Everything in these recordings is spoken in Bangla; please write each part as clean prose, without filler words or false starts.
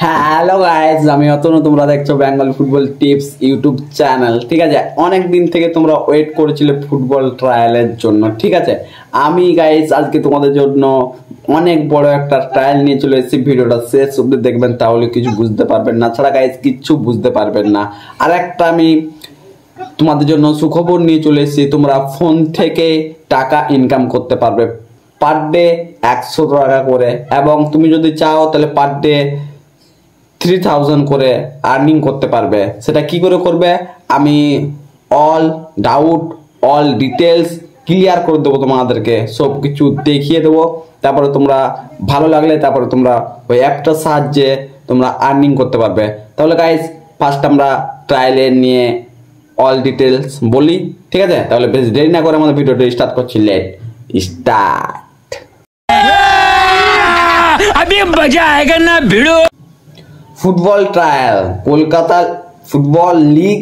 হ্যালো গাইস, আমি অতনু। তোমরা দেখছো Bengal football tips YouTube channel. ঠিক আছে, অনেক দিন থেকে তোমরা ওয়েট করেছিলে ফুটবল ট্রায়ালের জন্য। ঠিক আছে, আমি গাইস আজকে তোমাদের জন্য অনেক বড় একটা ট্রায়াল নিয়ে চলে এসেছি। ভিডিওটা শেষ অবধি দেখবেন, তাহলে কিছু বুঝতে পারবেন না, ছাড়া গাইস কিচ্ছু বুঝতে পারবেন না। আর একটা আমি তোমাদের জন্য সুখবর নিয়ে চলে এসেছি। তোমরা ফোন থেকে টাকা ইনকাম করতে পারবে পার ডে 100 টাকা করে, এবং তুমি যদি চাও তাহলে পার ডে 3000 করে আর্নিং করতে পারবে। সেটা কি করে করবে আমি all doubt all details clear করে দেবো তোমাদেরকে, সব কিছু দেখিয়ে দেবো। তারপরে তোমরা ভালো লাগলে তারপরে তোমরা ওই অ্যাপটার সাহায্যে তোমরা আর্নিং করতে পারবে। তাহলে গাইস ফার্স্ট আমরা ট্রায়ালের নিয়ে অল ডিটেলস বলি। ঠিক আছে, তাহলে বেশ দেরি না করে আমাদের ভিডিওটা স্টার্ট করছি। Let start. अभी मजा आएगा ना भिड़ो। Football trial Kolkata football league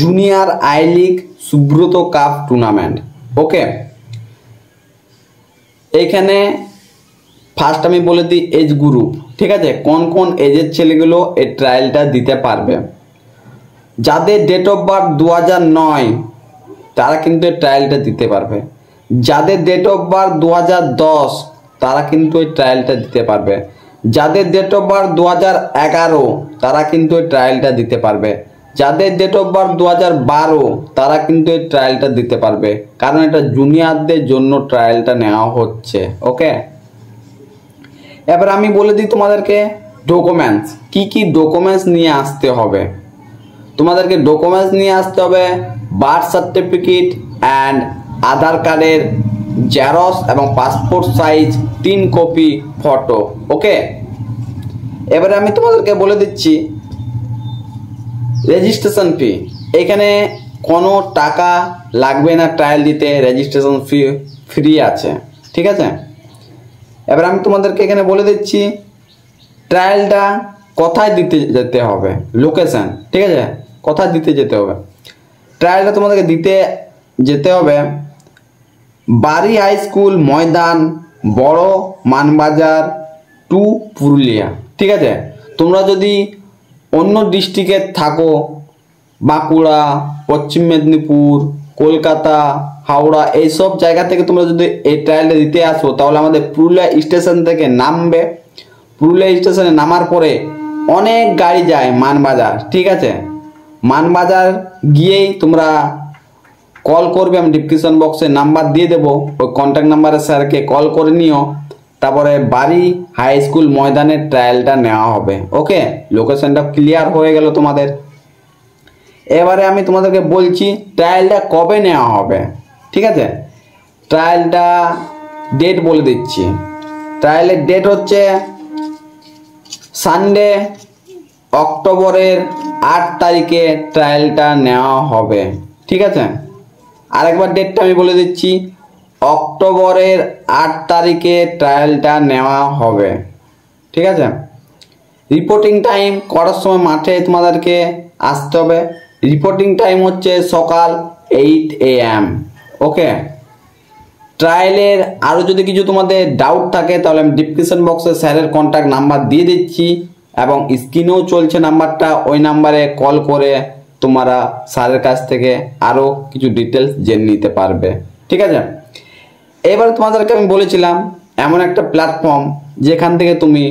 junior I league Subroto cup tournament. Okay, এখানে ফার্স্ট আমি বলে দিই এজ গ্রুপ। ঠিক আছে, কোন কোন এজের ছেলেগুলো এই ট্রায়ালটা দিতে পারবে। যাদের ডেট অফ বার্থ 2009 তারা কিন্তু এই ট্রায়ালটা দিতে পারবে। যাদের ডেট অফ বার্থ 2010 তারা কিন্তু এই ট্রায়ালটা দিতে পারবে। যাদের ডেট অফ বার্থ 2011 তারা কিন্তু এই ট্রায়ালটা দিতে পারবে। যাদের ডেট অফ বার্থ 2012 তারা কিন্তু এই ট্রায়ালটা দিতে পারবে, কারণ এটা জুনিয়রদের জন্য ট্রায়ালটা নেওয়া হচ্ছে। ওকে, এবার আমি বলে দিই তোমাদেরকে ডকুমেন্টস, কি কি ডকুমেন্টস নিয়ে আসতে হবে। তোমাদেরকে ডকুমেন্টস নিয়ে আসতে হবে বার্থ সার্টিফিকেট অ্যান্ড আধার কার্ডের জেরক্স এবং পাসপোর্ট সাইজ 3 কপি ফটো। ওকে, এবারে আমি তোমাদেরকে বলে দিচ্ছি রেজিস্ট্রেশন ফি। এখানে কোনো টাকা লাগবে না ট্রায়াল দিতে, রেজিস্ট্রেশন ফি ফ্রি আছে। ঠিক আছে, এবার আমি তোমাদেরকে এখানে বলে দিচ্ছি ট্রায়ালটা কোথায় দিতে যেতে হবে, লোকেশন। ঠিক আছে, কোথায় দিতে যেতে হবে। ট্রায়ালটা তোমাদেরকে দিতে যেতে হবে বাড়ি হাই স্কুল ময়দান, বড় মানবাজার টু পুরুলিয়া। ঠিক আছে, তোমরা যদি অন্য ডিস্ট্রিক্টে থাকো, বাঁকুড়া, পশ্চিম মেদিনীপুর, কলকাতা, হাওড়া, এইসব জায়গা থেকে তোমরা যদি এই ট্রায়ালটা দিতে আসো, তাহলে আমাদের পুরুলিয়া স্টেশন থেকে নামবে। পুরুলিয়া স্টেশনে নামার পরে অনেক গাড়ি যায় মানবাজার। ঠিক আছে, মানবাজার গিয়েই তোমরা কল করবে, আমি ডিসক্রিপশন বক্সে নাম্বার দিয়ে দেবো, ওই কন্ট্যাক্ট নাম্বারে স্যারকে কল করে নিও। তারপরে বাড়ি হাই স্কুল ময়দানের ট্রায়ালটা নেওয়া হবে। ওকে, লোকেশনটা ক্লিয়ার হয়ে গেল তোমাদের। এবারে আমি তোমাদেরকে বলছি ট্রায়ালটা কবে নেওয়া হবে। ঠিক আছে, ট্রায়ালটা ডেট বলে দিচ্ছি। ট্রায়ালের ডেট হচ্ছে সানডে অক্টোবরের 8 তারিখে ট্রায়ালটা নেওয়া হবে। ঠিক আছে, আরেকবার ডেটটা আমি বলে দিচ্ছি, অক্টোবরের 8 তারিখে ট্রায়ালটা নেওয়া হবে। ঠিক আছে, রিপোর্টিং টাইম কটার সময় মাঠে তোমাদেরকে আসতে হবে। রিপোর্টিং টাইম হচ্ছে সকাল 8 AM। ওকে, ট্রায়ালের আরও যদি কিছু তোমাদের ডাউট থাকে তাহলে আমি ডিসক্রিপশন বক্সে স্যারের কন্ট্যাক্ট নাম্বার দিয়ে দিচ্ছি, এবং স্ক্রিনেও চলছে নাম্বারটা, ওই নাম্বারে কল করে তোমরা স্যারের কাছ থেকে আরও কিছু ডিটেলস জেনে নিতে পারবে। ঠিক আছে, এবার তোমাদেরকে আমি বলেছিলাম এমন একটা প্ল্যাটফর্ম যেখান থেকে তুমি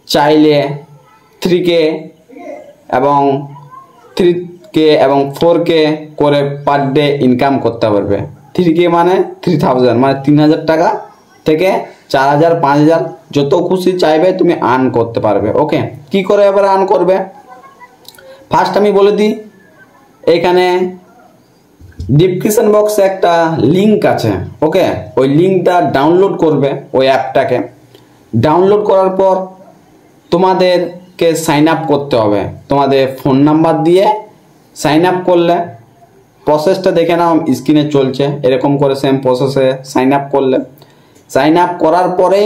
চাইলে 3K এবং 3K এবং 4K করে পার ডে ইনকাম করতে পারবে। 3K মানে 3000, মানে 3000 টাকা থেকে 4000 5000 যত খুশি চাইবে তুমি আর্ন করতে পারবে। ওকে, কি করে এবার আর্ন করবে ফার্স্ট আমি বলে দিই। এখানে ডিসক্রিপশন বক্সে একটা লিঙ্ক আছে। ওকে, ওই লিঙ্কটা ডাউনলোড করবে, ওই অ্যাপটাকে ডাউনলোড করার পর তোমাদেরকে সাইন আপ করতে হবে। তোমাদের ফোন নাম্বার দিয়ে সাইন আপ করলে, প্রসেসটা দেখে নাও স্ক্রিনে চলছে, এরকম করে সেম প্রসেসে সাইন আপ করলে, সাইন আপ করার পরে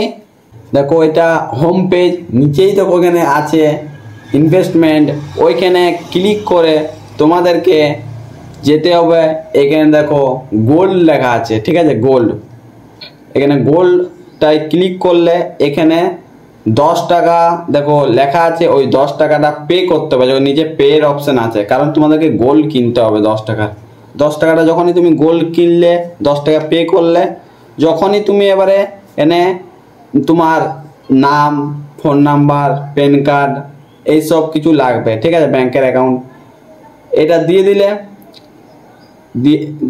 দেখো এটা হোম পেজ, নিচেই দেখো এখানে আছে ইনভেস্টমেন্ট, ওইখানে ক্লিক করে তোমাদেরকে যেতে হবে। এখানে দেখো গোল্ড লেখা আছে। ঠিক আছে, গোল্ড, এখানে গোল্ডটায় ক্লিক করলে এখানে 10 টাকা দেখো লেখা আছে, ওই 10 টাকাটা পে করতে হবে। যখন নিচে পে এর অপশন আছে, কারণ তোমাদেরকে গোল্ড কিনতে হবে 10 টাকা। 10 টাকাটা যখনই তুমি গোল্ড কিনলে, 10 টাকা পে করলে, যখনই তুমি এবারে এনে তোমার নাম, ফোন নাম্বার, প্যান কার্ড এইসব কিছু লাগবে, ঠিক আছে, ব্যাংকের অ্যাকাউন্ট, এটা দিয়ে দিলে,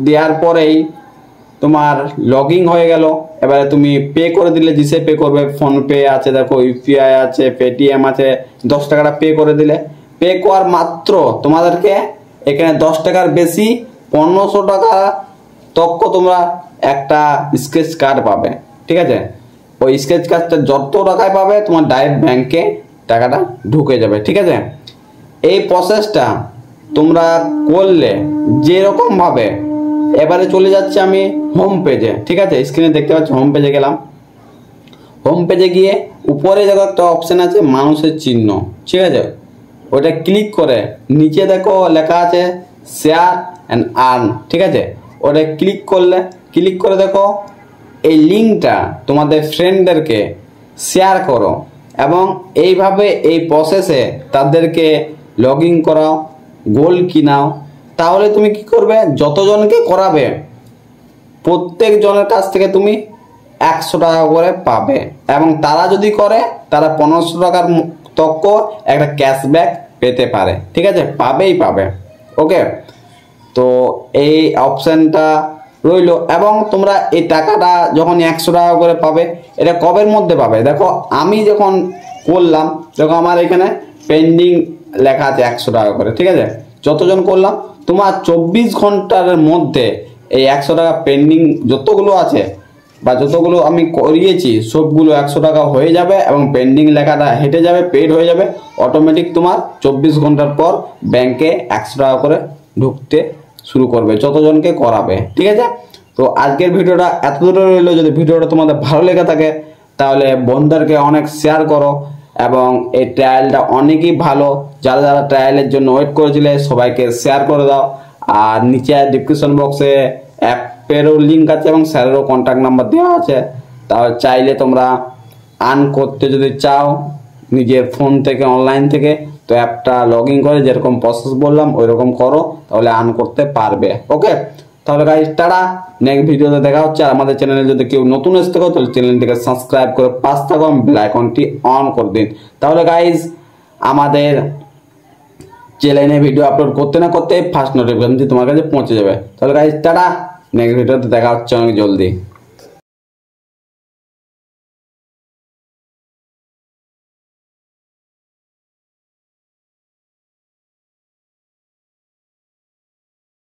দেওয়ার পরেই তোমার লগ ইন হয়ে গেল। এবারে তুমি পে করে দিলে, জিসে পে করবে, ফোন পে আছে, দেখো ইউপিআই আছে, পেটিএম আছে, 10 টাকাটা পে করে দিলে, পে করার মাত্র তোমাদেরকে এখানে 10 টাকার বেশি 1500 টাকা তক্ক তোমরা একটা স্ক্র্যাচ কার্ড পাবে, ঠিক আছে। ওই স্ক্র্যাচ কার্ডটা যত টাকায় পাবে তোমার ডাইরেক্ট ব্যাংকে টাকাটা ঢুকে যাবে, ঠিক আছে। এই প্রসেসটা তোমরা করলে যেরকম ভাবে, এবারে চলে যাচ্ছে আমি হোম পেজে, ঠিক আছে, স্ক্রিনে দেখতে পাচ্ছি হোম পেজে গেলাম। হোম পেজে গিয়ে উপরে দেখো একটা অপশন আছে মানুষের চিহ্ন, ঠিক আছে, ওটা ক্লিক করে নিচে দেখো লেখা আছে শেয়ার অ্যান্ড আর্ন, ঠিক আছে, ওটা ক্লিক করলে, ক্লিক করে দেখো এই লিঙ্কটা তোমাদের ফ্রেন্ডদেরকে শেয়ার করো এবং এইভাবে এই প্রসেসে তাদেরকে লগ ইন করাও, গোল্ড কিনাও। তাহলে তুমি কি করবে, যতজনকে করাবে প্রত্যেক জনের কাছ থেকে তুমি 100 টাকা করে পাবে, এবং তারা যদি করে তারা 1500 টাকার তক্ক একটা ক্যাশব্যাক পেতে পারে, ঠিক আছে, পাবেই পাবে। ওকে, তো এই অপশানটা রইলো। এবং তোমরা এই টাকাটা যখন 100 টাকা করে পাবে, এটা কবের মধ্যে পাবে, দেখো আমি যখন করলাম, দেখো আমার এখানে পেন্ডিং লেখা আছে 100 টাকা করে, ঠিক আছে, যতজন করলাম তোমার 24 ঘন্টার মধ্যে এই 100 টাকা পেন্ডিং যতগুলো আছে বা যতগুলো আমি করিয়েছি সবগুলো 100 টাকা হয়ে যাবে এবং পেন্ডিং লেখাটা হেঁটে যাবে, পেড হয়ে যাবে অটোমেটিক। তোমার 24 ঘন্টার পর ব্যাংকে 100 টাকা করে ঢুকতে শুরু করবে যতজনকে করাবে, ঠিক আছে। তো আজকের ভিডিওটা এত দূরে রইলো। যদি ভিডিওটা তোমাদের ভালো লেগে থাকে তাহলে বন্ধুদেরকে অনেক শেয়ার করো, এবং এই ট্রায়ালটা অনেকই ভালো, যারা যারা ট্রায়ালের জন্য ওয়েট করেছিলে সবাইকে শেয়ার করে দাও। আর নিচে ডিসক্রিপশন বক্সে অ্যাপেরও লিঙ্ক আছে এবং স্যারেরও কন্ট্যাক্ট নাম্বার দেওয়া আছে। তাহলে চাইলে তোমরা আর্ন করতে যদি চাও নিজের ফোন থেকে, অনলাইন থেকে, তো অ্যাপটা লগ ইন করে যেরকম প্রসেস বললাম ওই রকম করো, তাহলে আর্ন করতে পারবে। ওকে, তাহলে গাইস টাটা, নেক্সট ভিডিওতে দেখা হচ্ছে। আর আমাদের চ্যানেলে যদি কেউ নতুন এসে থাকো তাহলে চ্যানেলটিকে সাবস্ক্রাইব করে পাশে থাকো এবং বেল আইকনটি অন করে দিন। তাহলে গাইস আমাদের চ্যানেলে ভিডিও আপলোড করতে না করতে ফার্স্ট নোটিফিকেশনটি তোমার কাছে পৌঁছে যাবে। তাহলে গাইস টাটা, নেক্সট ভিডিওতে দেখা হচ্ছে অনেক জলদি।